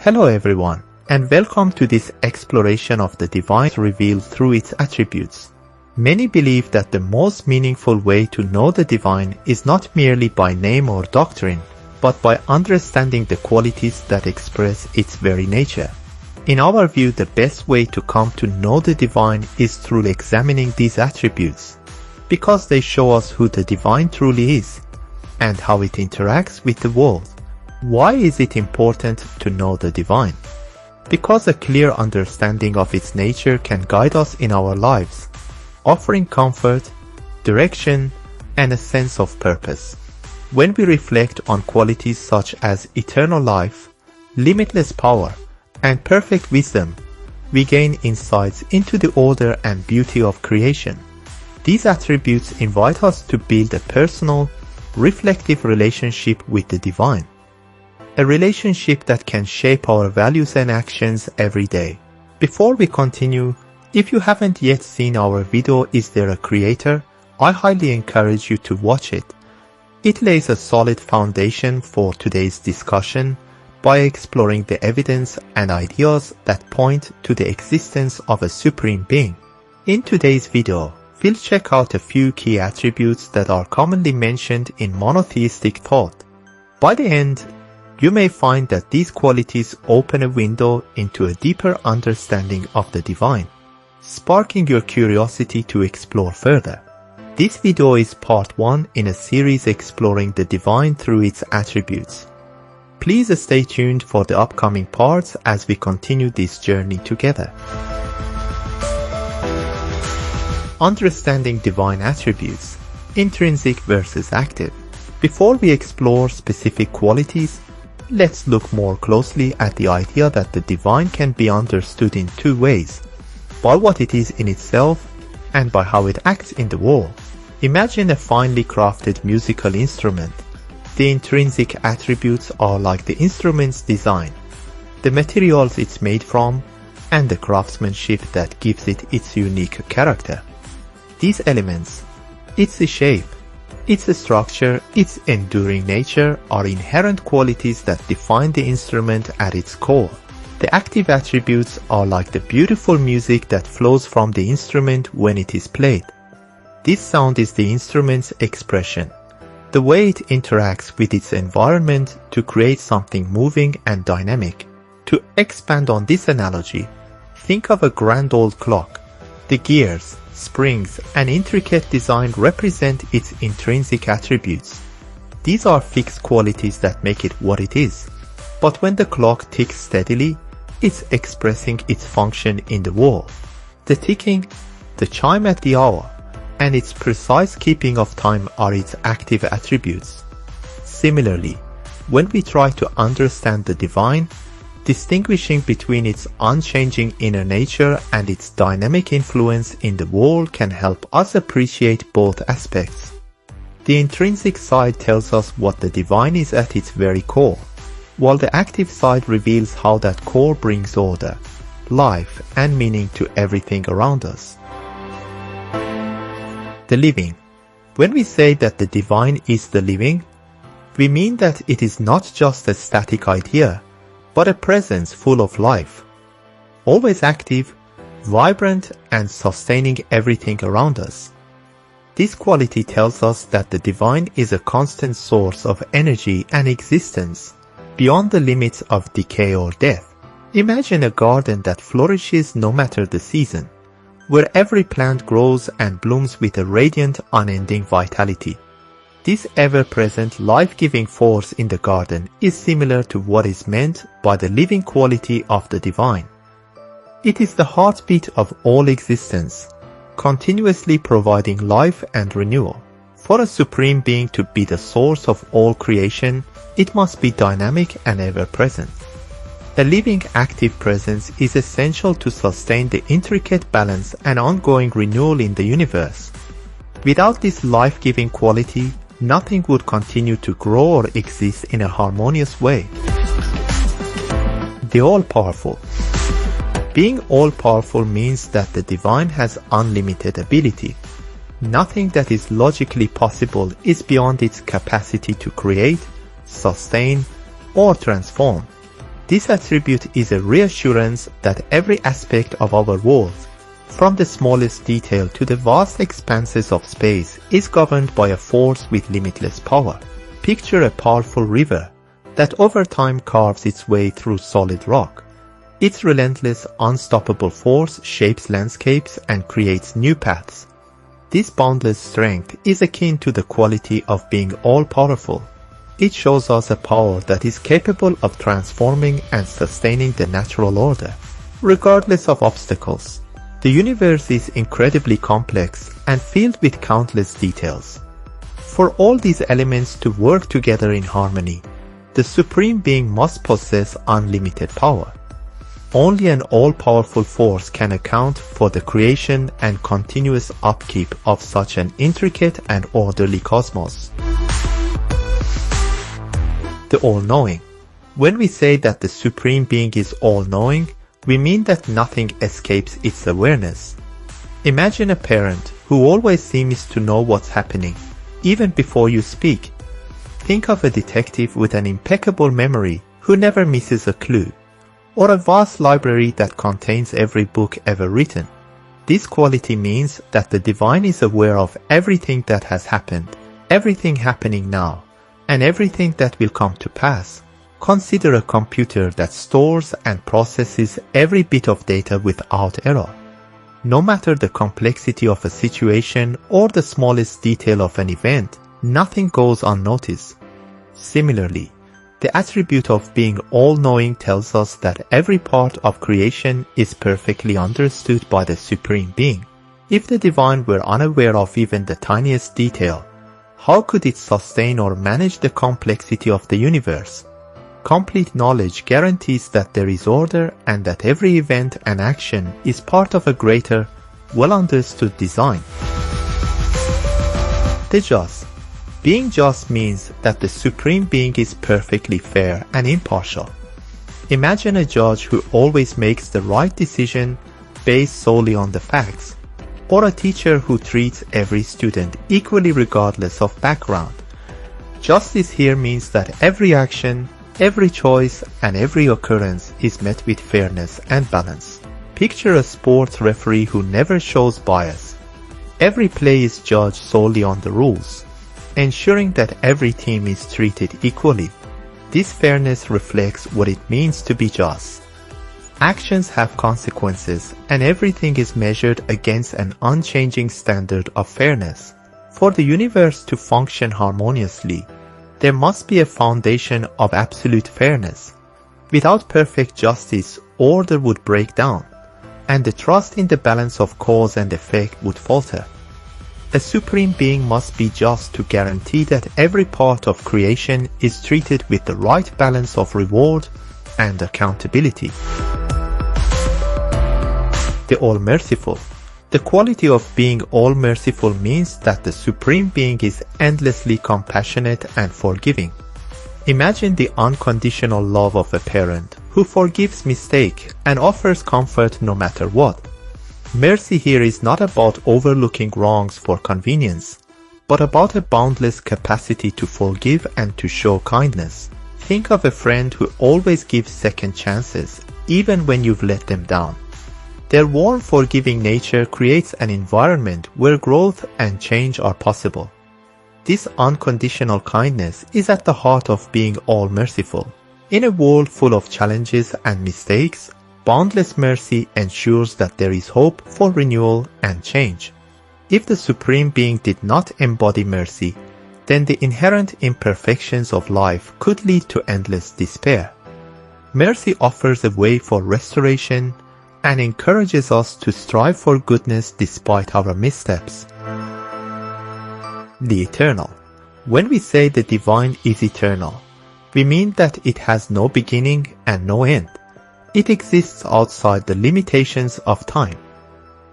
Hello everyone, and welcome to this exploration of the divine revealed through its attributes. Many believe that the most meaningful way to know the divine is not merely by name or doctrine, but by understanding the qualities that express its very nature. In our view, the best way to come to know the divine is through examining these attributes, because they show us who the divine truly is, and how it interacts with the world. Why is it important to know the divine? Because a clear understanding of its nature can guide us in our lives, offering comfort, direction, and a sense of purpose. When we reflect on qualities such as eternal life, limitless power, and perfect wisdom, we gain insights into the order and beauty of creation. These attributes invite us to build a personal, reflective relationship with the divine. A relationship that can shape our values and actions every day. Before we continue, if you haven't yet seen our video Is There a Creator? I highly encourage you to watch it. It lays a solid foundation for today's discussion by exploring the evidence and ideas that point to the existence of a supreme being. In today's video, we'll check out a few key attributes that are commonly mentioned in monotheistic thought. By the end, you may find that these qualities open a window into a deeper understanding of the divine, sparking your curiosity to explore further. This video is part 1 in a series exploring the divine through its attributes. Please stay tuned for the upcoming parts as we continue this journey together. Understanding divine attributes, intrinsic versus active. Before we explore specific qualities, let's look more closely at the idea that the divine can be understood in two ways, by what it is in itself and by how it acts in the world. Imagine a finely crafted musical instrument. The intrinsic attributes are like the instrument's design, the materials it's made from, and the craftsmanship that gives it its unique character. These elements, its shape, its structure, its enduring nature are inherent qualities that define the instrument at its core. The active attributes are like the beautiful music that flows from the instrument when it is played. This sound is the instrument's expression, the way it interacts with its environment to create something moving and dynamic. To expand on this analogy, think of a grand old clock. The gears, springs, and intricate design represent its intrinsic attributes. These are fixed qualities that make it what it is. But when the clock ticks steadily, it's expressing its function in the world. The ticking, the chime at the hour, and its precise keeping of time are its active attributes. Similarly, when we try to understand the divine, distinguishing between its unchanging inner nature and its dynamic influence in the world can help us appreciate both aspects. The intrinsic side tells us what the divine is at its very core, while the active side reveals how that core brings order, life, and meaning to everything around us. The living. When we say that the divine is the living, we mean that it is not just a static idea, but a presence full of life, always active, vibrant, and sustaining everything around us. This quality tells us that the divine is a constant source of energy and existence, beyond the limits of decay or death. Imagine a garden that flourishes no matter the season, where every plant grows and blooms with a radiant, unending vitality. This ever-present, life-giving force in the garden is similar to what is meant by the living quality of the divine. It is the heartbeat of all existence, continuously providing life and renewal. For a supreme being to be the source of all creation, it must be dynamic and ever-present. A living, active presence is essential to sustain the intricate balance and ongoing renewal in the universe. Without this life-giving quality, nothing would continue to grow or exist in a harmonious way. The all-powerful. Being all-powerful means that the divine has unlimited ability. Nothing that is logically possible is beyond its capacity to create, sustain, or transform. This attribute is a reassurance that every aspect of our world, from the smallest detail to the vast expanses of space, is governed by a force with limitless power. Picture a powerful river that over time carves its way through solid rock. Its relentless, unstoppable force shapes landscapes and creates new paths. This boundless strength is akin to the quality of being all-powerful. It shows us a power that is capable of transforming and sustaining the natural order, regardless of obstacles. The universe is incredibly complex and filled with countless details. For all these elements to work together in harmony, the Supreme Being must possess unlimited power. Only an all-powerful force can account for the creation and continuous upkeep of such an intricate and orderly cosmos. The all-knowing. When we say that the Supreme Being is all-knowing, we mean that nothing escapes its awareness. Imagine a parent who always seems to know what's happening, even before you speak. Think of a detective with an impeccable memory who never misses a clue, or a vast library that contains every book ever written. This quality means that the divine is aware of everything that has happened, everything happening now, and everything that will come to pass. Consider a computer that stores and processes every bit of data without error. No matter the complexity of a situation or the smallest detail of an event, nothing goes unnoticed. Similarly, the attribute of being all-knowing tells us that every part of creation is perfectly understood by the Supreme Being. If the divine were unaware of even the tiniest detail, how could it sustain or manage the complexity of the universe? Complete knowledge guarantees that there is order and that every event and action is part of a greater, well-understood design. The just. Being just means that the Supreme Being is perfectly fair and impartial. Imagine a judge who always makes the right decision based solely on the facts, or a teacher who treats every student equally regardless of background. Justice here means that every action, every choice, and every occurrence is met with fairness and balance. Picture a sports referee who never shows bias. Every play is judged solely on the rules, ensuring that every team is treated equally. This fairness reflects what it means to be just. Actions have consequences, and everything is measured against an unchanging standard of fairness. For the universe to function harmoniously, there must be a foundation of absolute fairness. Without perfect justice, order would break down, and the trust in the balance of cause and effect would falter. A Supreme Being must be just to guarantee that every part of creation is treated with the right balance of reward and accountability. The All-Merciful. The quality of being all-merciful means that the Supreme Being is endlessly compassionate and forgiving. Imagine the unconditional love of a parent who forgives mistake and offers comfort no matter what. Mercy here is not about overlooking wrongs for convenience, but about a boundless capacity to forgive and to show kindness. Think of a friend who always gives second chances, even when you've let them down. Their warm, forgiving nature creates an environment where growth and change are possible. This unconditional kindness is at the heart of being all-merciful. In a world full of challenges and mistakes, boundless mercy ensures that there is hope for renewal and change. If the Supreme Being did not embody mercy, then the inherent imperfections of life could lead to endless despair. Mercy offers a way for restoration and encourages us to strive for goodness despite our missteps. The Eternal. When we say the divine is eternal, we mean that it has no beginning and no end. It exists outside the limitations of time.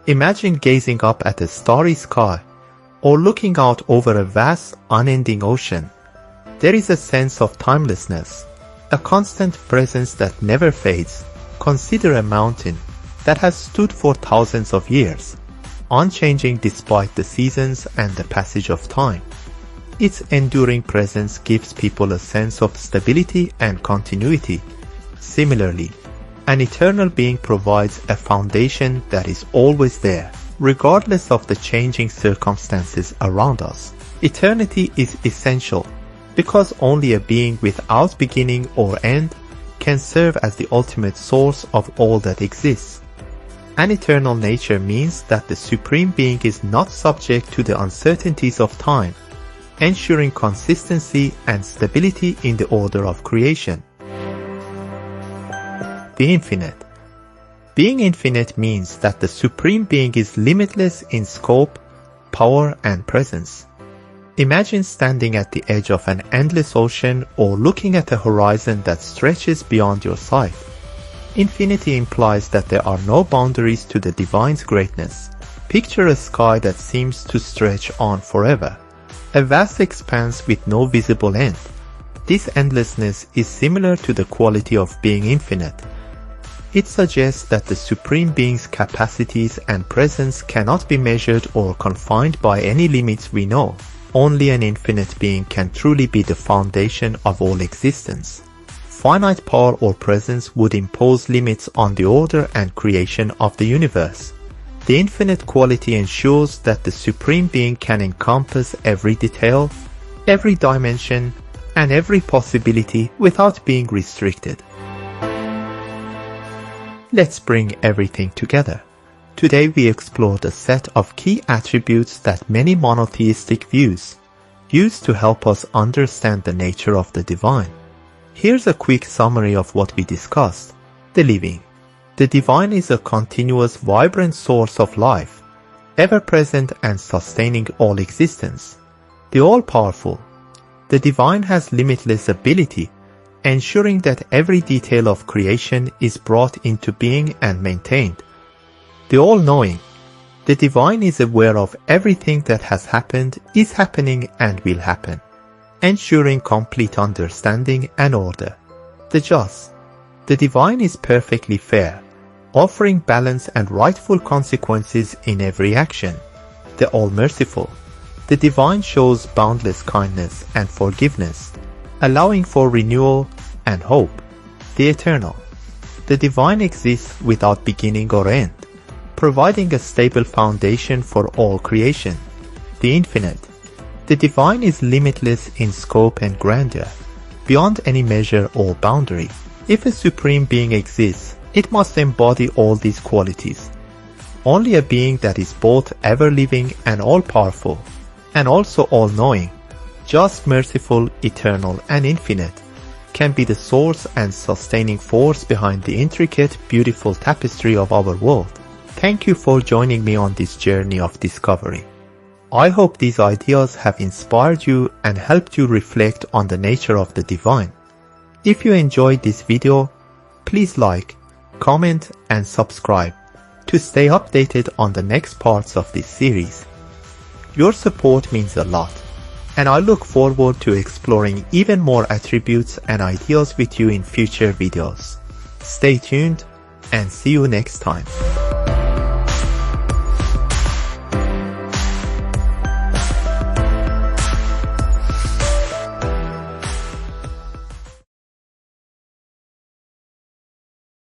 Imagine gazing up at a starry sky or looking out over a vast, unending ocean. There is a sense of timelessness, a constant presence that never fades. Consider a mountain that has stood for thousands of years, unchanging despite the seasons and the passage of time. Its enduring presence gives people a sense of stability and continuity, Similarly, an eternal being provides a foundation that is always there, regardless of the changing circumstances around us. Eternity is essential because only a being without beginning or end can serve as the ultimate source of all that exists. An eternal nature means that the Supreme Being is not subject to the uncertainties of time, ensuring consistency and stability in the order of creation. The Infinite. Being infinite means that the Supreme Being is limitless in scope, power, and presence. Imagine standing at the edge of an endless ocean or looking at a horizon that stretches beyond your sight. Infinity implies that there are no boundaries to the divine's greatness. Picture a sky that seems to stretch on forever, a vast expanse with no visible end. This endlessness is similar to the quality of being infinite. It suggests that the Supreme Being's capacities and presence cannot be measured or confined by any limits we know. Only an infinite being can truly be the foundation of all existence. Finite power or presence would impose limits on the order and creation of the universe. The infinite quality ensures that the Supreme Being can encompass every detail, every dimension, and every possibility without being restricted. Let's bring everything together. Today we explored a set of key attributes that many monotheistic views use to help us understand the nature of the divine. Here's a quick summary of what we discussed. The living. The divine is a continuous, vibrant source of life, ever-present and sustaining all existence. The all-powerful. The divine has limitless ability, ensuring that every detail of creation is brought into being and maintained. The all-knowing. The divine is aware of everything that has happened, is happening, and will happen, ensuring complete understanding and order. The just. The divine is perfectly fair, offering balance and rightful consequences in every action. The all-merciful. The divine shows boundless kindness and forgiveness, allowing for renewal and hope. The eternal. The divine exists without beginning or end, providing a stable foundation for all creation. The infinite. The divine is limitless in scope and grandeur, beyond any measure or boundary. If a Supreme Being exists, it must embody all these qualities. Only a being that is both ever-living and all-powerful, and also all-knowing, just, merciful, eternal, and infinite, can be the source and sustaining force behind the intricate, beautiful tapestry of our world. Thank you for joining me on this journey of discovery. I hope these ideas have inspired you and helped you reflect on the nature of the divine. If you enjoyed this video, please like, comment, and subscribe to stay updated on the next parts of this series. Your support means a lot, and I look forward to exploring even more attributes and ideas with you in future videos. Stay tuned and see you next time.